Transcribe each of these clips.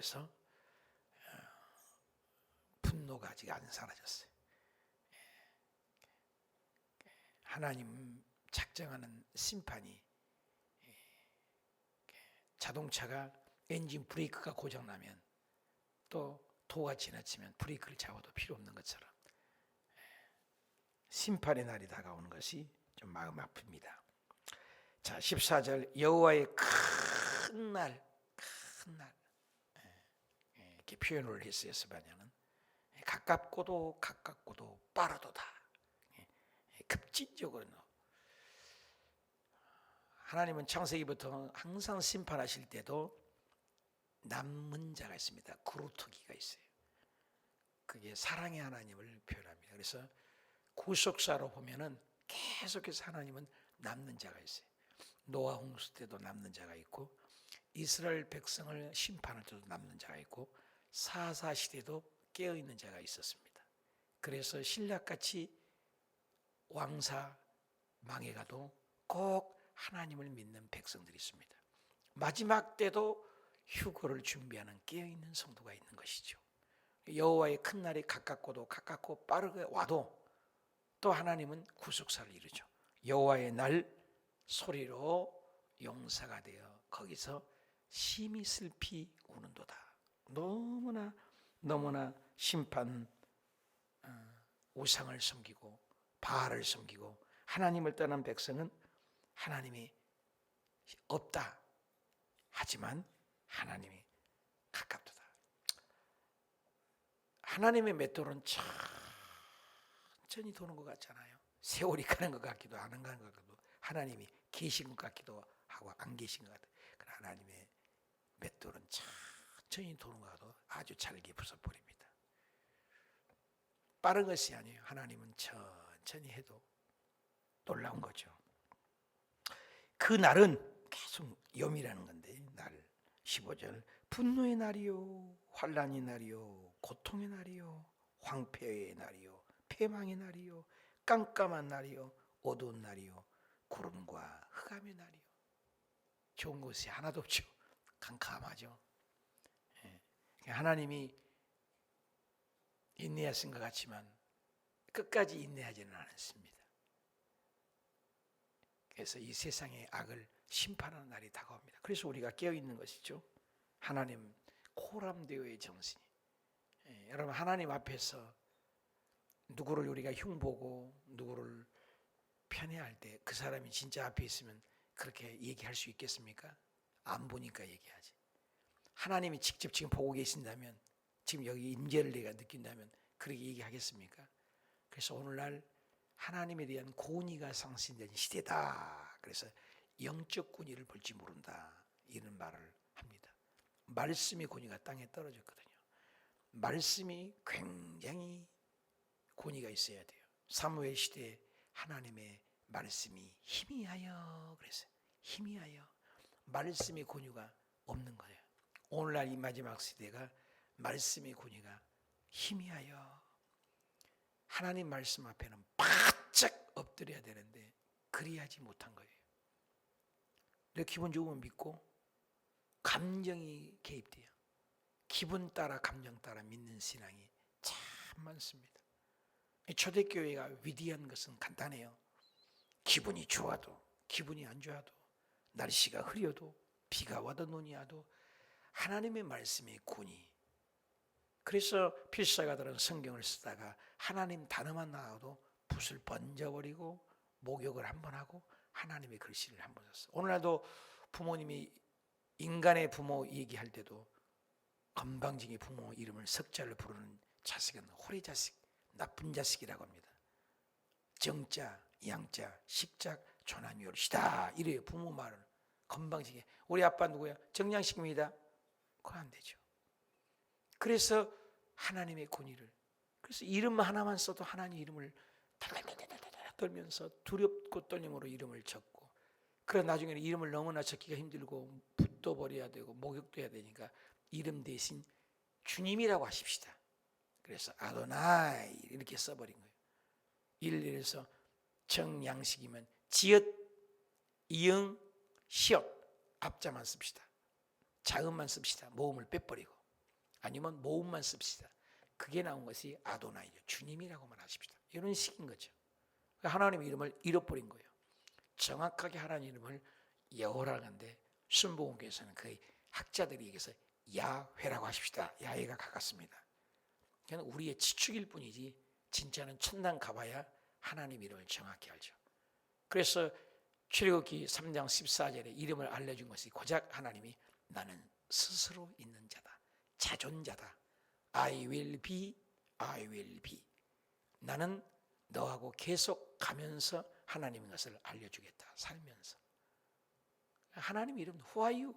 대해서 분노가 아직 안 사라졌어요. 하나님 작정하는 심판이, 자동차가 엔진 브레이크가 고장나면 또 도가 지나치면 브레이크를 잡아도 필요 없는 것처럼 심판의 날이 다가오는 것이 좀 마음 아픕니다. 자, 14절, 여호와의 큰 날, 이렇게 표현을 했어요. 스바냐는 가깝고도 빠르도다. 급진적으로. 하나님은 창세기부터 항상 심판하실 때도 남은 자가 있습니다. 그루터기가 있어요. 그게 사랑의 하나님을 표현합니다. 그래서 구속사로 보면은 계속해서 하나님은 남는 자가 있어요. 노아 홍수 때도 남는 자가 있고, 이스라엘 백성을 심판할 때도 남는 자가 있고, 사사 시대도 깨어있는 자가 있었습니다. 그래서 신약같이 왕사 망해가도 꼭 하나님을 믿는 백성들이 있습니다. 마지막 때도 휴거를 준비하는 깨어있는 성도가 있는 것이죠. 여호와의 큰 날이 가깝고 빠르게 와도 또 하나님은 구속사를 이루죠. 여호와의 날 소리로 용사가 되어 거기서 심히 슬피 우는도다. 너무나 심판, 우상을 섬기고 바알을 섬기고 하나님을 떠난 백성은 하나님이 없다 하지만 하나님이 가깝도다. 하나님의 맷돌은 천천히 도는 것 같잖아요. 세월이 가는 것 같기도 안 가는 것 같기도, 하나님이 계신 것 같기도 하고 안 계신 것 같아요. 하나님의 맷돌은 천천히 도는 것 같아도 아주 잘게 부숴버립니다. 빠른 것이 아니에요. 하나님은 천천히 해도 놀라운 거죠. 그 날은 계속 염이라는 건데, 날 15절, 분노의 날이요, 환난의 날이요, 고통의 날이요, 황폐의 날이요, 패망의 날이요, 깜깜한 날이요, 어두운 날이요, 구름과 흑암의 날이요. 좋은 것이 하나도 없죠. 캄캄하죠. 하나님이 인내하신 것 같지만 끝까지 인내하지는 않았습니다. 그래서 이 세상의 악을 심판하는 날이 다가옵니다. 그래서 우리가 깨어있는 것이죠. 하나님 코람데오의 정신이. 여러분, 하나님 앞에서 누구를 우리가 흉보고 누구를 편애할 때 그 사람이 진짜 앞에 있으면 그렇게 얘기할 수 있겠습니까? 안 보니까 얘기하지. 하나님이 직접 지금 보고 계신다면, 지금 여기 임재를 내가 느낀다면 그렇게 얘기하겠습니까? 그래서 오늘날 하나님에 대한 권위가 상실된 시대다. 그래서 영적 권위를 볼지 모른다, 이런 말을 합니다. 말씀의 권위가 땅에 떨어졌거든요. 말씀이 굉장히 권위가 있어야 돼요. 사무엘 시대에 하나님의 말씀이 희미하여, 그랬어요. 희미하여. 말씀의 권위가 없는 거예요. 오늘날 이 마지막 시대가 말씀의 권위가 희미하여, 하나님 말씀 앞에는 바짝 엎드려야 되는데 그리하지 못한 거예요. 내 기분 좋으면 믿고 감정이 개입돼요. 기분 따라 감정 따라 믿는 신앙이 참 많습니다. 초대교회가 위대한 것은 간단해요. 기분이 좋아도 기분이 안 좋아도, 날씨가 흐려도 비가 와도 눈이 와도 하나님의 말씀의 권위. 그래서 필사가들은 성경을 쓰다가 하나님 단어만 나와도 붓을 번져버리고 목욕을 한번 하고 하나님의 글씨를 한번 썼어요. 오늘날도 부모님이 인간의 부모 얘기할 때도 건방지게 부모 이름을 석자를 부르는 자식은 호리자식, 나쁜 자식이라고 합니다. 정자, 양자, 식자, 조남이올시다, 이래요. 부모 말을 건방지게. 우리 아빠 누구야? 정양식입니다. 그거 안 되죠. 그래서 하나님의 권위를, 그래서 이름 하나만 써도 하나님 이름을 달달달달달 떨면서 두렵고 떨림으로 이름을 적고, 그러나 나중에는 이름을 너무나 적기가 힘들고 붓도 버려야 되고 목욕도 해야 되니까 이름 대신 주님이라고 하십시다. 그래서 아도나이 이렇게 써버린 거예요. 일일에서 정양식이면 지읒, 이응, 시옷 앞자만 씁시다. 자음만 씁시다. 모음을 빼버리고. 아니면 모음만 씁시다. 그게 나온 것이 아도나이죠. 주님이라고만 하십시다. 이런 식인 거죠. 하나님 이름을 잃어버린 거예요. 정확하게 하나님 이름을 여호라고 하는데 순복음교에서는 거의 학자들이 얘기해서 야훼라고 하십시다. 야훼가 가깝습니다. 그냥 우리의 지축일 뿐이지 진짜는 천당 가봐야 하나님 이름을 정확히 알죠. 그래서 출애굽기 3장 14절에 이름을 알려준 것이 고작 하나님이 나는 스스로 있는 자다. 자존자다. I will be, I will be. 나는 너하고 계속 가면서 하나님의 것을 알려주겠다. 살면서. 하나님 이름 Who are you?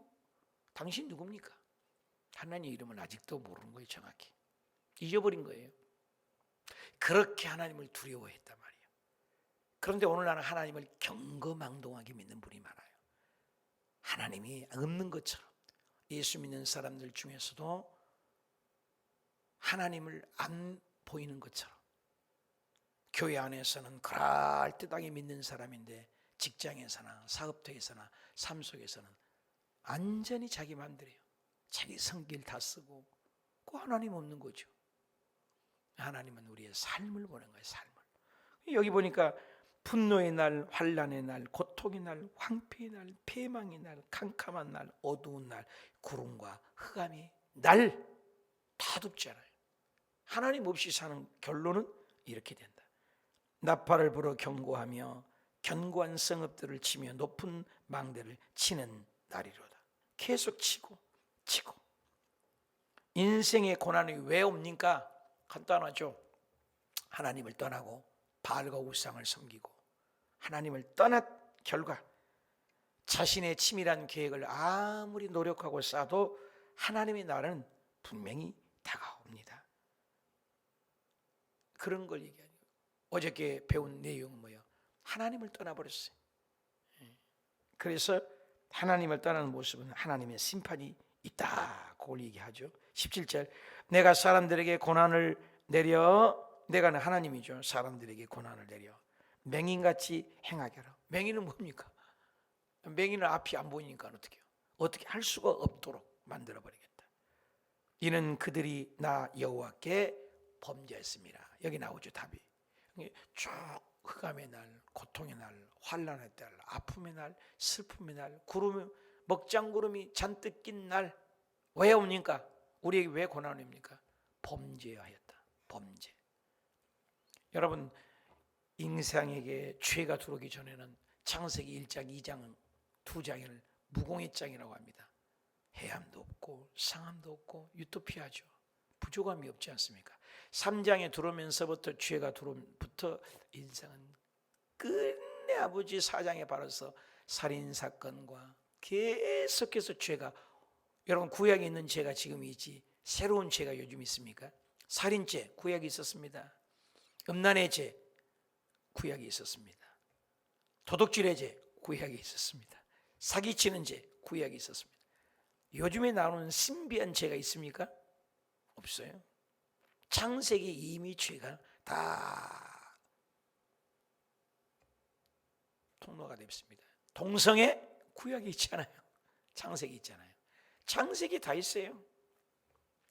당신 누굽니까? 하나님 이름은 아직도 모르는 거예요. 정확히. 잊어버린 거예요. 그렇게 하나님을 두려워했단 말이에요. 그런데 오늘날은 하나님을 경거망동하게 믿는 분이 많아요. 하나님이 없는 것처럼. 예수 믿는 사람들 중에서도 하나님을 안 보이는 것처럼. 교회 안에서는 그럴듯하게 믿는 사람인데 직장에서나 사업터에서나 삶 속에서는 완전히 자기 마음대로예요. 자기 성길 다 쓰고 그 하나님 없는 거죠. 하나님은 우리의 삶을 보는 거예요. 삶을. 여기 보니까 분노의 날, 환난의 날, 고통의 날, 황폐의 날, 패망의 날, 캄캄한 날, 어두운 날, 구름과 흑암의 날 다 덥잖아요. 하나님 없이 사는 결론은 이렇게 된다. 나팔을 불어 경고하며 견고한 성읍들을 치며 높은 망대를 치는 날이로다. 계속 치고 인생의 고난이 왜 옵니까? 간단하죠. 하나님을 떠나고 바알과 우상을 섬기고 하나님을 떠난 결과 자신의 치밀한 계획을 아무리 노력하고 쌓아도 하나님의 날은 분명히 다가옵니다. 그런 걸 얘기하는 거예요. 어저께 배운 내용은 뭐예요? 하나님을 떠나버렸어요. 그래서 하나님을 떠나는 모습은 하나님의 심판이 있다. 그걸 얘기하죠. 17절 내가 사람들에게 고난을 내려 내가 하나님이죠. 사람들에게 고난을 내려 맹인같이 행하게 하라. 맹인은 뭡니까? 맹인은 앞이 안 보이니까 어떻게 해요? 어떻게 할 수가 없도록 만들어버리겠다. 이는 그들이 나 여호와께 범죄했습니다. 여기 나오죠. 답이. 쭉 흑암의 날, 고통의 날, 환난의 날, 아픔의 날, 슬픔의 날, 먹장구름이 잔뜩 낀 날. 왜 옵니까? 우리에게 왜 고난이 옵니까? 범죄하였다. 범죄. 여러분 인생에게 죄가 들어오기 전에는 창세기 1장, 2장, 2장을 무공의 장이라고 합니다. 해함도 없고 상함도 없고 유토피아죠. 부족함이 없지 않습니까? 3장에 들어오면서부터 죄가 들어오면부터 인생은 끝내 아버지 4장에 바라서 살인사건과 계속해서 죄가, 여러분 구약에 있는 죄가 지금 있지 새로운 죄가 요즘 있습니까? 살인죄 구약에 있었습니다. 음란의 죄 구약에 있었습니다. 도둑질의 죄 구약에 있었습니다. 사기치는 죄 구약에 있었습니다. 요즘에 나오는 신비한 죄가 있습니까? 없어요. 창세기 이미 죄가 다 통로가 됐습니다. 동성애 구약에 있잖아요. 창세기 있잖아요. 창세기 다 있어요.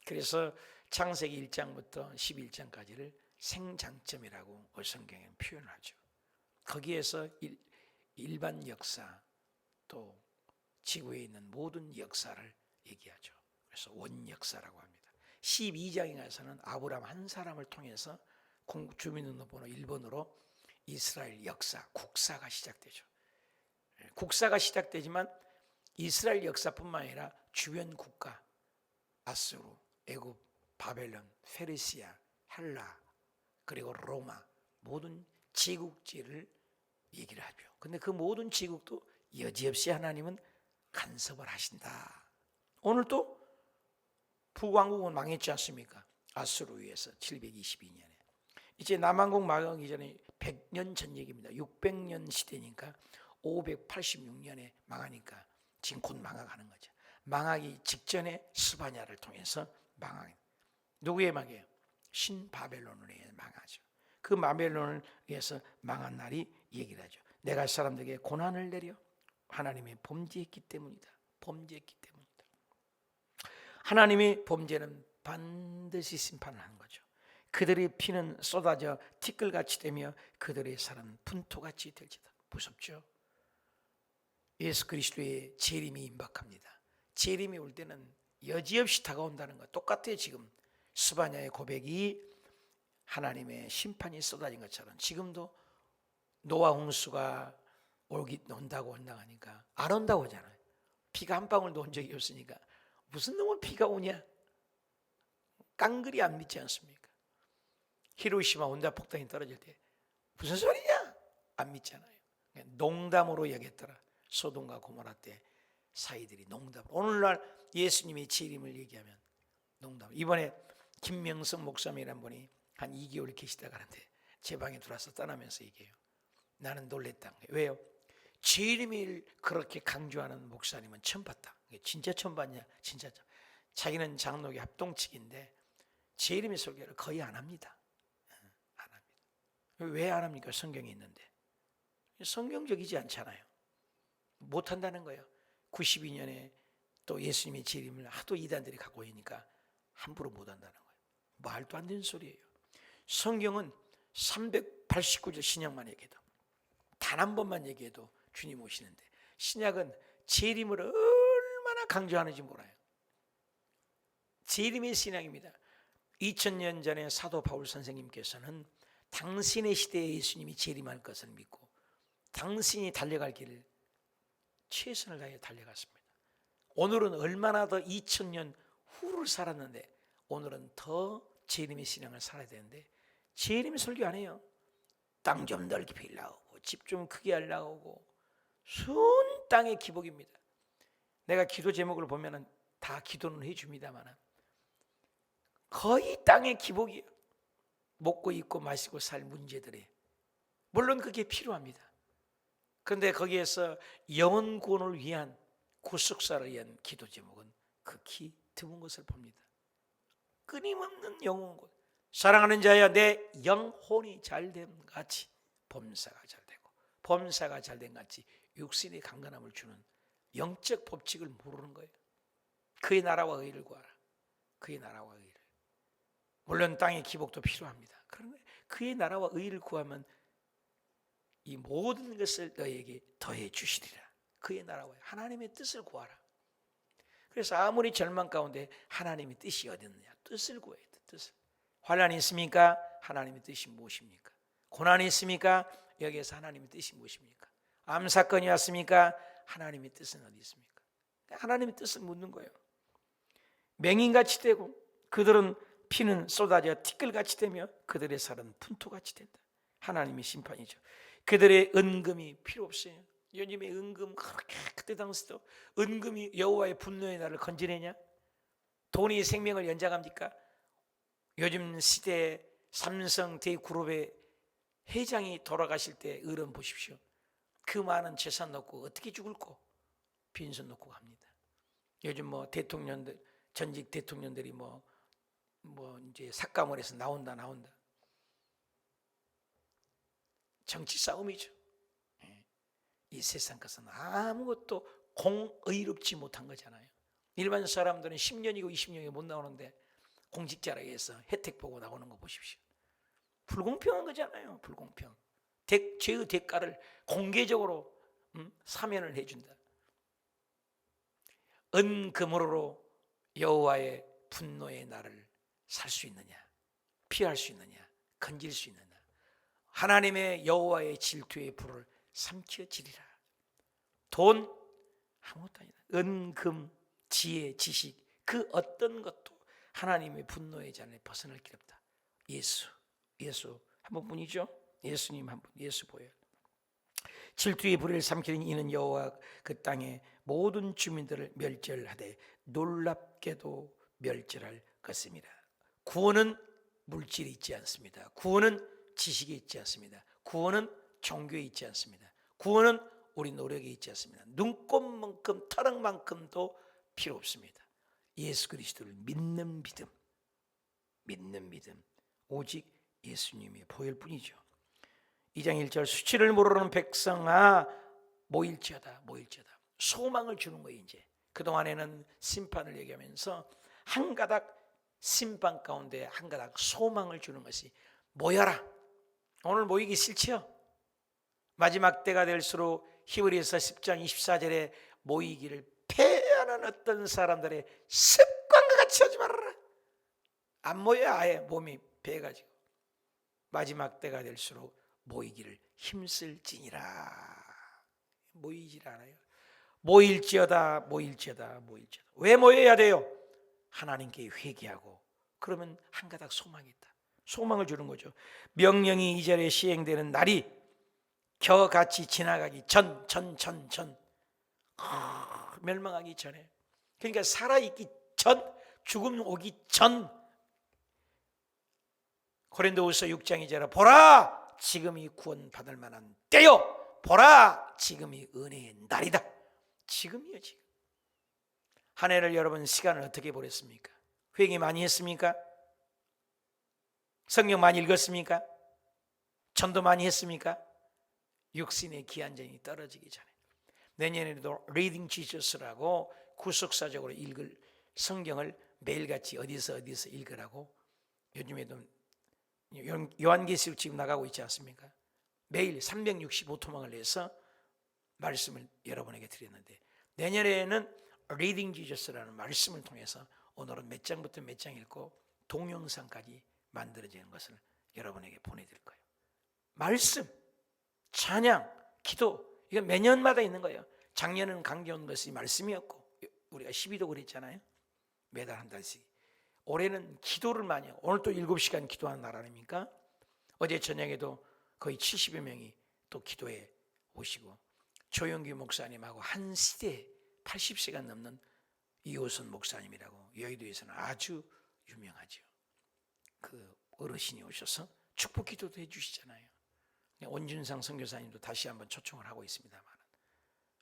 그래서 창세기 1장부터 11장까지를 생장점이라고 성경에는 표현하죠. 거기에서 일반 역사 또 지구에 있는 모든 역사를 얘기하죠. 그래서 원역사라고 합니다. 12장에 가서는 아브라함 한 사람을 통해서 주민등록번호 1번으로 이스라엘 역사, 국사가 시작되죠. 국사가 시작되지만 이스라엘 역사뿐만 아니라 주변 국가, 아수르, 애굽, 바벨론, 페르시아, 헬라, 그리고 로마 모든 제국지를 얘기를 하죠. 근데 그 모든 제국도 여지없이 하나님은 간섭을 하신다. 오늘 또 북왕국은 망했지 않습니까? 아수르에 의해서 722년에. 이제 남왕국 망하기 전에 100년 전 얘기입니다. 600년 시대니까 586년에 망하니까 지금 곧 망하가는 거죠. 망하기 직전에 스바냐를 통해서 망하게. 누구에 망해요? 신바벨론을 의해 망하죠. 그 바벨론을 위해서 망한 날이 얘기를 하죠. 내가 사람들에게 고난을 내려 하나님이 범죄했기 때문이다. 범죄했기 때문이다. 하나님의 범죄는 반드시 심판을 하는 거죠. 그들의 피는 쏟아져 티끌같이 되며 그들의 살은 분토같이 될지다. 무섭죠? 예수 그리스도의 재림이 임박합니다. 재림이 올 때는 여지없이 다가온다는 것 똑같아요. 지금 스바냐의 고백이 하나님의 심판이 쏟아진 것처럼 지금도 노아 홍수가 온다고 하니까 안 온다고 하잖아요. 비가 한 방울도 온 적이 없으니까 무슨 놈의 비가 오냐? 깡그리 안 믿지 않습니까? 히로시마 원자 폭탄이 떨어질 때 무슨 소리냐? 안 믿잖아요. 농담으로 여겼더라. 소돔과 고모라 때 사이들이 농담. 오늘날 예수님의 재림을 얘기하면 농담. 이번에 김명성 목사님이란 분이 한 2개월 계시다가 하는데 제 방에 들어와서 떠나면서 얘기해요. 나는 놀랬다. 왜요? 재림을 그렇게 강조하는 목사님은 처음 봤다. 진짜 처음 봤냐? 진짜 처음. 자기는 장로교 합동측인데 재림의 설교를 거의 안 합니다. 안 합니다. 왜 안 합니까? 성경에 있는데. 성경적이지 않잖아요. 못 한다는 거예요. 92년에 또 예수님의 재림을 하도 이단들이 갖고 있으니까 함부로 못 한다는 거예요. 말도 안 되는 소리예요. 성경은 389절 신약만 얘기해도 단 한 번만 얘기해도 주님 오시는데 신약은 재림을 얼마나 강조하는지 몰라요. 재림의 신약입니다. 2000년 전에 사도 바울 선생님께서는 당신의 시대에 예수님이 재림할 것을 믿고 당신이 달려갈 길을 최선을 다해 달려갔습니다. 오늘은 얼마나 더 2000년 후를 살았는데 오늘은 더 재림의 신앙을 살아야 되는데 재림 설교 안 해요. 땅 좀 넓게 빌라오고 집 좀 크게 하려고 순 땅의 기복입니다. 내가 기도 제목을 보면은 다 기도는 해줍니다만 거의 땅의 기복이에요. 먹고 입고 마시고 살 문제들이 물론 그게 필요합니다. 그런데 거기에서 영혼 구원을 위한 구속사를 위한 기도 제목은 극히 드문 것을 봅니다. 끊임없는 영혼 구원. 사랑하는 자야 내 영혼이 잘됨 같이 범사가 잘되고 범사가 잘된 같이 육신의 강건함을 주는 영적 법칙을 모르는 거예요. 그의 나라와 의를 구하라. 그의 나라와 의를. 물론 땅의 기복도 필요합니다. 그런데 그의 나라와 의를 구하면 이 모든 것을 너에게 더해 주시리라. 그의 나라와 하나님의 뜻을 구하라. 그래서 아무리 절망 가운데 하나님의 뜻이 어디 있느냐? 뜻을 구해야 돼. 뜻을. 환난이 있습니까? 하나님의 뜻이 무엇입니까? 고난이 있습니까? 여기에서 하나님의 뜻이 무엇입니까? 암사건이 왔습니까? 하나님의 뜻은 어디 있습니까? 하나님의 뜻을 묻는 거예요. 맹인같이 되고 그들은 피는 쏟아져 티끌같이 되며 그들의 살은 분토같이 된다. 하나님의 심판이죠. 그들의 은금이 필요 없어요. 요즘에 은금 그렇게 그때 당시도 은금이 여호와의 분노의 날을 건지내냐? 돈이 생명을 연장합니까? 요즘 시대에 삼성 대그룹의 회장이 돌아가실 때 어른 보십시오. 그 많은 재산 놓고 어떻게 죽을꼬? 빈손 놓고 갑니다. 요즘 뭐 대통령들 전직 대통령들이 뭐 이제 삭감을 해서 나온다. 정치 싸움이죠. 이 세상 것은 아무것도 공의롭지 못한 거잖아요. 일반 사람들은 10년이고 20년이 못 나오는데 공직자라 해서 혜택 보고 나오는 거 보십시오. 불공평한 거잖아요. 불공평. 죄의 대가를 공개적으로 사면을 해준다. 은금으로 여호와의 분노의 날을 살 수 있느냐? 피할 수 있느냐? 건질 수 있느냐? 하나님의 여호와의 질투의 불을 삼켜지리라. 돈 아무것도 아니다. 은금, 지혜, 지식 그 어떤 것도 하나님의 분노의 잔에 벗어날 길 없다. 예수 한 번뿐이죠. 예수님 한 분, 예수 보여요. 질투의 불을 삼키는 이는 여호와 그 땅의 모든 주민들을 멸절하되 놀랍게도 멸절할 것입니다. 구원은 물질이 있지 않습니다. 구원은 지식이 있지 않습니다. 구원은 종교에 있지 않습니다. 구원은 우리 노력에 있지 않습니다. 눈곱만큼 터럭만큼도 필요 없습니다. 예수 그리스도를 믿는 믿음 오직 예수님이 보일 뿐이죠. 2장 1절 수치를 모르는 백성아 모일지어다. 소망을 주는 거예요. 이제 그동안에는 심판을 얘기하면서 한 가닥 심판 가운데 한 가닥 소망을 주는 것이 모여라. 오늘 모이기 싫지요? 마지막 때가 될수록 히브리서 10장 24절에 모이기를 패하는 어떤 사람들의 습관과 같이 하지 말아라. 안 모여야 아예 몸이 배가지고 마지막 때가 될수록 모이기를 힘쓸지니라. 모이질 않아요. 모일지어다. 왜 모여야 돼요? 하나님께 회개하고 그러면 한 가닥 소망이 있다. 소망을 주는 거죠. 명령이 2절에 시행되는 날이 겨같이 지나가기 전 멸망하기 전에, 그러니까 살아있기 전, 죽음 오기 전. 고린도후서 6장 2절에 보라 지금이 구원받을 만한 때요, 보라 지금이 은혜의 날이다. 지금이요, 지금. 한 해를 여러분 시간을 어떻게 보냈습니까? 회개 많이 했습니까? 성경 많이 읽었습니까? 전도 많이 했습니까? 육신의 기한전이 떨어지기 전에 내년에도 Reading Jesus라고 구속사적으로 읽을 성경을 매일같이 어디서 읽으라고, 요즘에도 요한계시록 지금 나가고 있지 않습니까? 매일 365토막을 내서 말씀을 여러분에게 드렸는데, 내년에는 Reading Jesus라는 말씀을 통해서 오늘은 몇 장부터 몇 장 읽고 동영상까지 만들어지는 것을 여러분에게 보내드릴 거예요. 말씀, 찬양, 기도, 이건 매년마다 있는 거예요. 작년은 강겨온 것이 말씀이었고 우리가 12도 그랬잖아요. 매달 한 달씩. 올해는 기도를 많이 해요. 오늘 또 7시간 기도하는 날 아닙니까? 어제 저녁에도 거의 70여 명이 또 기도에 오시고, 조영규 목사님하고 한 시대 80시간 넘는 이호선 목사님이라고 여의도에서는 아주 유명하죠. 그 어르신이 오셔서 축복 기도도 해주시잖아요. 온준상 선교사님도 다시 한번 초청을 하고 있습니다만,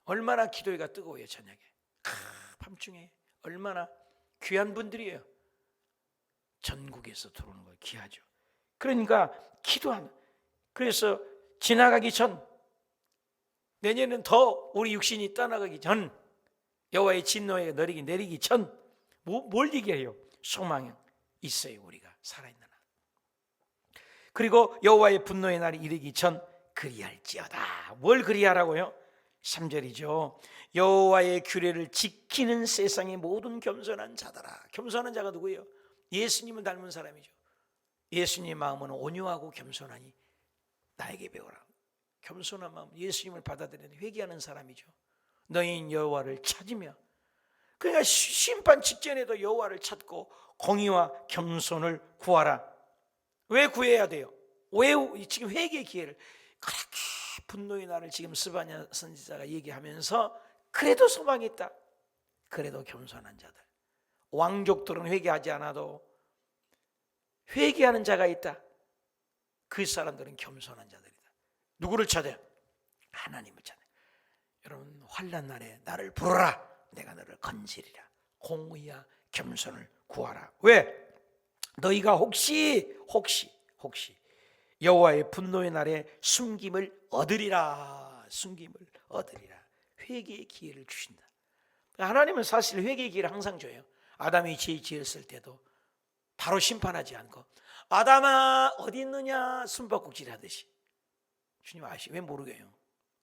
얼마나 기도회가 뜨거워요. 저녁에 밤중에 얼마나 귀한 분들이에요. 전국에서 들어오는 걸 귀하죠. 그러니까 기도하는, 그래서 지나가기 전, 내년은 더 우리 육신이 떠나가기 전, 여호와의 진노에 내리기 전, 뭘 얘기해요? 소망이 있어요. 우리가 살아있는 한. 그리고 여호와의 분노의 날이 이르기 전 그리할지어다. 뭘 그리하라고요? 3절이죠. 여호와의 규례를 지키는 세상의 모든 겸손한 자들아. 겸손한 자가 누구예요? 예수님을 닮은 사람이죠. 예수님의 마음은 온유하고 겸손하니 나에게 배우라. 겸손한 마음, 예수님을 받아들이는 회개하는 사람이죠. 너희는 여호와를 찾으며, 그러니까 심판 직전에도 여호와를 찾고 공의와 겸손을 구하라. 왜 구해야 돼요? 왜 지금 회개의 기회를, 그렇게 분노의 날을 지금 스바냐 선지자가 얘기하면서 그래도 소망이 있다. 그래도 겸손한 자들, 왕족들은 회개하지 않아도 회개하는 자가 있다. 그 사람들은 겸손한 자들이다. 누구를 찾아요? 하나님을 찾아요. 여러분, 환난 날에 나를 부르라. 내가 너를 건지리라. 공의와 겸손을 구하라. 왜? 너희가 혹시 여호와의 분노의 날에 숨김을 얻으리라. 숨김을 얻으리라. 회개의 기회를 주신다. 하나님은 사실 회개의 기회를 항상 줘요. 아담이 죄 지었을 때도 바로 심판하지 않고, 아담아 어디 있느냐 숨바꼭질 하듯이, 주님 아시 왜 모르게요?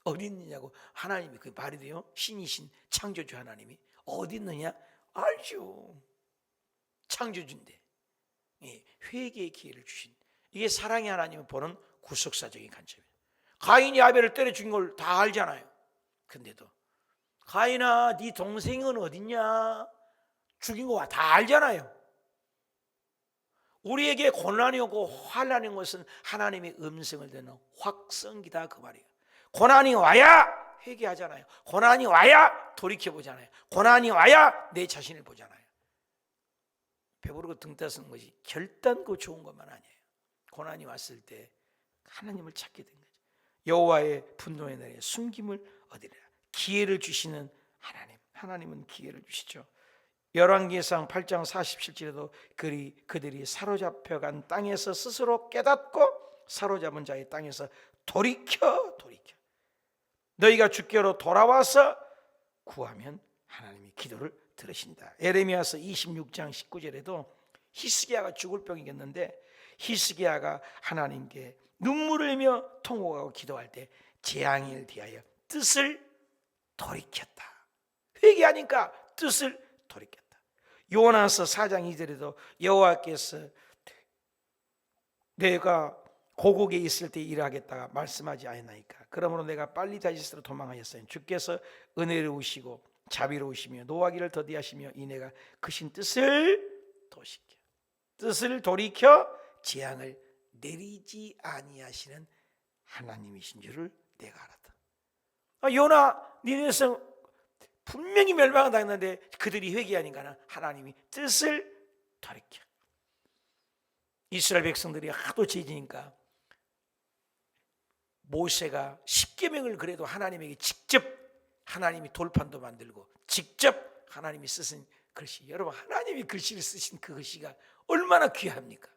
어디 있느냐고 하나님이 그 말이 돼요? 신이신 창조주 하나님이 어디 있느냐 알죠. 창조주인데 회개의 기회를 주신, 이게 사랑의 하나님을 보는 구속사적인 관점이에요. 가인이 아벨을 때려 죽인 걸 다 알잖아요. 근데도 가인아 네 동생은 어딨냐 죽인 거 다 알잖아요. 우리에게 고난이 오고 환난이 온 것은 하나님의 음성을 듣는 확성기다, 그 말이에요. 고난이 와야 회개하잖아요. 고난이 와야 돌이켜보잖아요. 고난이 와야 내 자신을 보잖아요. 배부르고 등 따스는 것이 결단코 좋은 것만 아니에요. 고난이 왔을 때 하나님을 찾게 된 거죠. 여호와의 분노의 날에 숨김을 얻으리라. 기회를 주시는 하나님은 기회를 주시죠. 열왕기상 8장 47절에도 그들이 사로잡혀간 땅에서 스스로 깨닫고 사로잡은 자의 땅에서 돌이켜 너희가 주께로 돌아와서 구하면 하나님이 기도를 들으신다. 에레미야서 26장 19절에도 히스기야가 죽을 병이겠는데 히스기야가 하나님께 눈물을 흘리며 통곡하고 기도할 때 재앙을 대하여 뜻을 돌이켰다. 회개하니까 뜻을 돌이켰다. 요나서 4장 2절에도 여호와께서 내가 고국에 있을 때 일하겠다가 말씀하지 않았나이까. 그러므로 내가 빨리 다시스로 도망하였으니 주께서 은혜로우시고 자비로우시며 노하기를 더디하시며 이내가 크신 뜻을 돌이켜 재앙을 내리지 아니하시는 하나님이신 줄을 내가 알았다. 요나 니네성 분명히 멸망을 당했는데 그들이 회개하니까 하나님이 뜻을 돌이켜. 이스라엘 백성들이 하도 죄지니까 모세가 십계명을 그래도 하나님에게 직접 하나님이 돌판도 만들고 직접 하나님이 쓰신 글씨, 여러분 하나님이 글씨를 쓰신 그 글씨가 얼마나 귀합니까?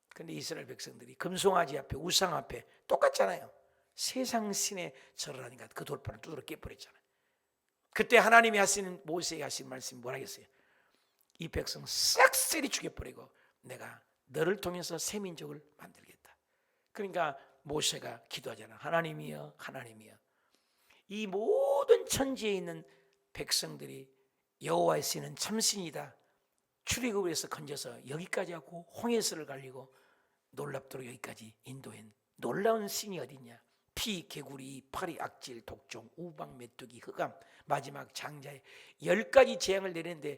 근데 이스라엘 백성들이 금송아지 앞에 우상 앞에 똑같잖아요. 세상 신에 절을 하니까 그 돌판을 두드러 깨버렸잖아요. 그때 하나님이 하시는 모세에게 하신 말씀이 뭐라겠어요? 이 백성 싹쓸이 죽여버리고 내가 너를 통해서 새 민족을 만들겠다. 그러니까 모세가 기도하잖아. 하나님이여 하나님이여, 이 모든 천지에 있는 백성들이 여호와의 신은 참신이다. 출애굽을 해서 건져서 여기까지 하고 홍해서를 갈리고 놀랍도록 여기까지 인도한 놀라운 신이 어딨냐? 피, 개구리, 파리, 악질, 독종, 우박, 메뚜기, 흑암, 마지막 장자의 10가지 재앙을 내리는데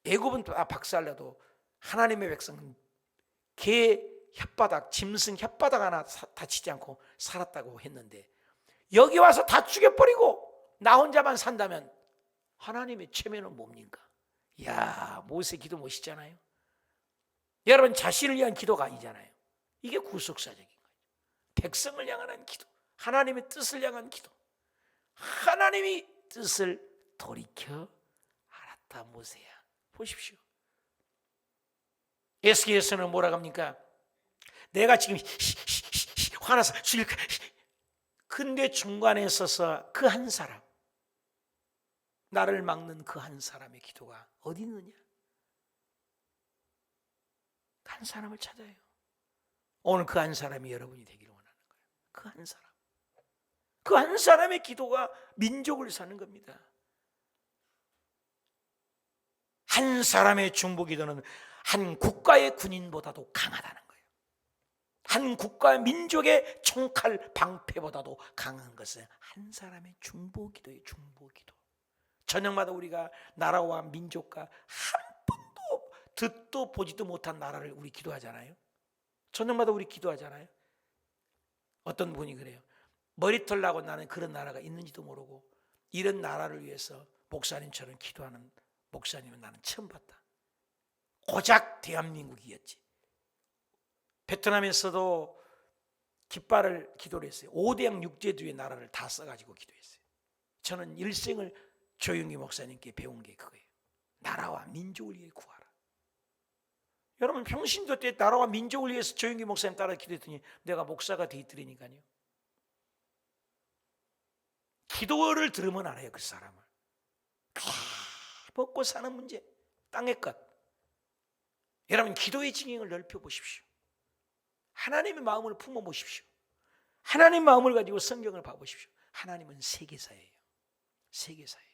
애굽은 다 박살나도 하나님의 백성은 개 혓바닥, 짐승 혓바닥 하나 다치지 않고 살았다고 했는데 여기 와서 다 죽여버리고 나 혼자만 산다면 하나님의 체면은 뭡니까? 이야, 모세 기도 멋있잖아요. 여러분 자신을 위한 기도가 아니잖아요. 이게 구속사적인 거예요. 백성을 향한 기도, 하나님의 뜻을 향한 기도. 하나님이 뜻을 돌이켜 알았다. 모세야 보십시오. 에스겔에서는 뭐라고 합니까? 내가 지금 화나서 죽일까? 근데 중간에 서서 그 한 사람, 나를 막는 그 한 사람의 기도가 어디 있느냐? 한 사람을 찾아요. 오늘 그 한 사람이 여러분이 되기를 원하는 거예요. 그 한 사람, 그 한 사람의 기도가 민족을 사는 겁니다. 한 사람의 중보기도는 한 국가의 군인보다도 강하다는 거예요. 한 국가 민족의 총칼 방패보다도 강한 것은 한 사람의 중보기도예요. 중보기도. 저녁마다 우리가 나라와 민족과 한 번도 듣도 보지도 못한 나라를 우리 기도하잖아요. 저녁마다 우리 기도하잖아요. 어떤 분이 그래요. 머리털 나고 나는 그런 나라가 있는지도 모르고 이런 나라를 위해서 목사님처럼 기도하는 목사님은 나는 처음 봤다. 고작 대한민국이었지. 베트남에서도 깃발을 기도를 했어요. 5대양 6제주의 나라를 다 써가지고 기도했어요. 저는 일생을 조용기 목사님께 배운 게 그거예요. 나라와 민족을 위해 구하라. 여러분 평신도 때 나라와 민족을 위해서 조용기 목사님 따라 기도했더니 내가 목사가 되있더라니까요. 기도를 들으면 알아요. 그 사람을. 먹고 사는 문제, 땅의 것. 여러분 기도의 지경을 넓혀보십시오. 하나님의 마음을 품어보십시오. 하나님의 마음을 가지고 성경을 봐보십시오. 하나님은 세계사예요. 세계사예요.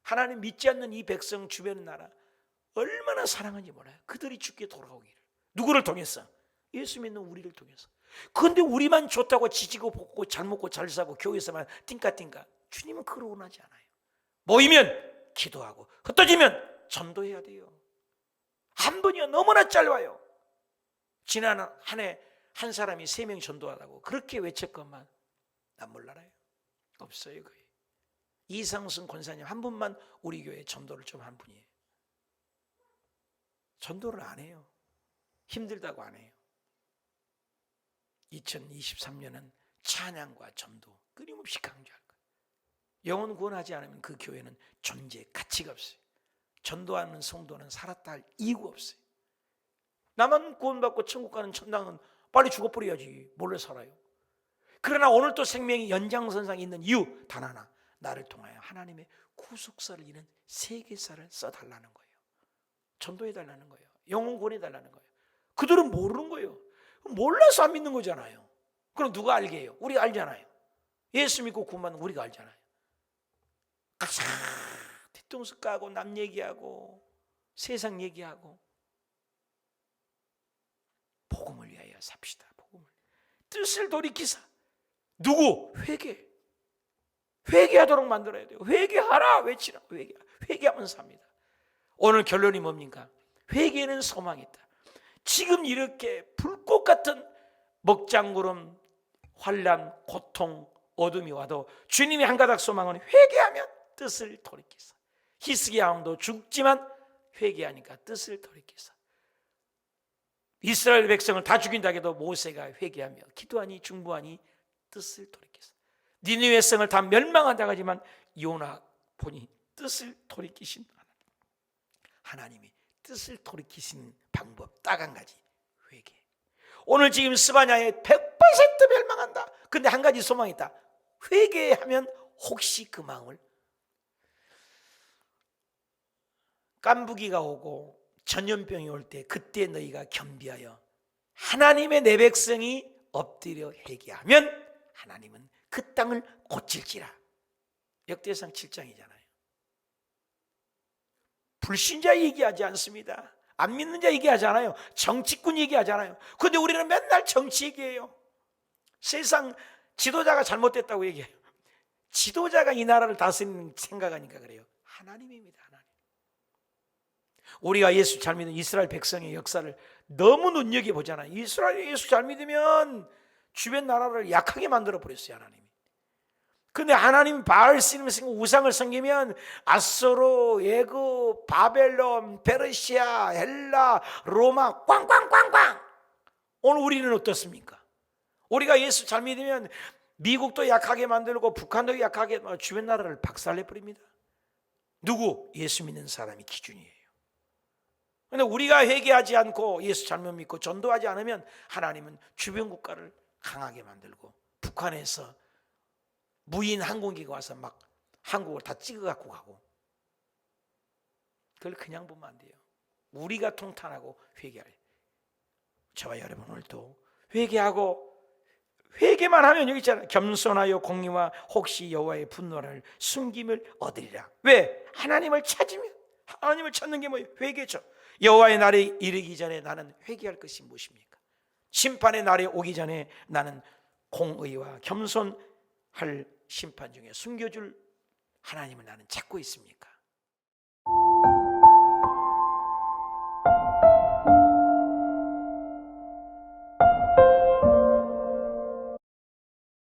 하나님 믿지 않는 이 백성 주변 나라 얼마나 사랑하는지 몰라요. 그들이 죽게 돌아오기를. 누구를 통해서? 예수 믿는 우리를 통해서. 그런데 우리만 좋다고 지지고 볶고 잘 먹고 잘 사고 교회에서만 띵까띵까. 주님은 그걸 원하지 않아요. 모이면 기도하고 흩어지면 전도해야 돼요. 한 번이요 너무나 짧아요. 지난 한 해 한 사람이 3명 전도하라고 그렇게 외쳤건만 난 몰라요. 없어요 거의. 이상순 권사님 한 분만 우리 교회 전도를 좀 한 분이에요. 전도를 안 해요. 힘들다고 안 해요. 2023년은 찬양과 전도 끊임없이 강조할 거예요. 영혼 구원하지 않으면 그 교회는 존재 가치가 없어요. 전도하는 성도는 살았다 할 이유가 없어요. 나만 구원받고 천국 가는 천당은 빨리 죽어버려야지. 몰래 살아요. 그러나 오늘 또 생명이 연장선상에 있는 이유 단 하나, 나를 통하여 하나님의 구속사를 이룬 세계사를 써달라는 거예요. 전도해달라는 거예요. 영혼 구원해달라는 거예요. 그들은 모르는 거예요. 몰라서 안 믿는 거잖아요. 그럼 누가 알게 해요? 우리가 알잖아요. 예수 믿고 구원받는 우리가 알잖아요. 가사 뒤통수 까고 남 얘기하고 세상 얘기하고 복음을 위하여 삽시다. 복음을. 뜻을 돌이키사. 누구? 회개하도록 만들어야 돼요. 회개하라 외치라. 회개하면 삽니다. 오늘 결론이 뭡니까? 회개는 소망이 있다. 지금 이렇게 불꽃 같은 먹장구름, 환난, 고통, 어둠이 와도 주님의 한 가닥 소망은 회개하면 뜻을 돌이키사. 히스기야 왕도 죽지만 회개하니까 뜻을 돌이키사. 이스라엘 백성을 다 죽인다 해도 모세가 회개하며 기도하니 중보하니 뜻을 돌이키사. 니느웨 성을 다 멸망한다 하지만 요나 보니 뜻을 돌이키신 하나님이 뜻을 돌이키시는 방법 딱 한 가지, 회개. 오늘 지금 스바냐에 100% 멸망한다. 근데 한 가지 소망이 있다. 회개하면 혹시 그 마음을, 깐부기가 오고 전염병이 올 때 그때 너희가 겸비하여 하나님의 내 백성이 엎드려 회개하면 하나님은 그 땅을 고칠지라. 역대상 7장이잖아요. 불신자 얘기하지 않습니다. 안 믿는 자 얘기하잖아요. 정치꾼 얘기하잖아요. 그런데 우리는 맨날 정치 얘기해요. 세상 지도자가 잘못됐다고 얘기해요. 지도자가 이 나라를 다스리는 생각하니까 그래요. 하나님입니다. 하나님. 우리가 예수 잘 믿는 이스라엘 백성의 역사를 너무 눈여겨보잖아요. 이스라엘이 예수 잘 믿으면 주변 나라를 약하게 만들어 버렸어요. 하나님이. 근데 하나님 바알 신을 섬기고 우상을 섬기면 아수르, 애굽, 바벨론, 페르시아, 헬라, 로마 꽝꽝꽝꽝. 오늘 우리는 어떻습니까? 우리가 예수 잘 믿으면 미국도 약하게 만들고 북한도 약하게, 주변 나라를 박살내 버립니다. 누구? 예수 믿는 사람이 기준이에요. 그런데 우리가 회개하지 않고 예수 잘못 믿고 전도하지 않으면 하나님은 주변 국가를 강하게 만들고, 북한에서 무인 항공기가 와서 막 한국을 다 찍어 갖고 가고, 그걸 그냥 보면 안 돼요. 우리가 통탄하고 회개해요. 저와 여러분 오늘도 회개하고, 회개만 하면 여기 있잖아요. 겸손하여 공의와 혹시 여호와의 분노를 숨김을 얻으리라. 왜? 하나님을 찾으면. 하나님을 찾는 게 뭐예요? 회개죠. 여호와의 날이 이르기 전에 나는 회개할 것이 무엇입니까? 심판의 날이 오기 전에 나는 공의와 겸손할 심판 중에 숨겨줄 하나님을 나는 찾고 있습니까?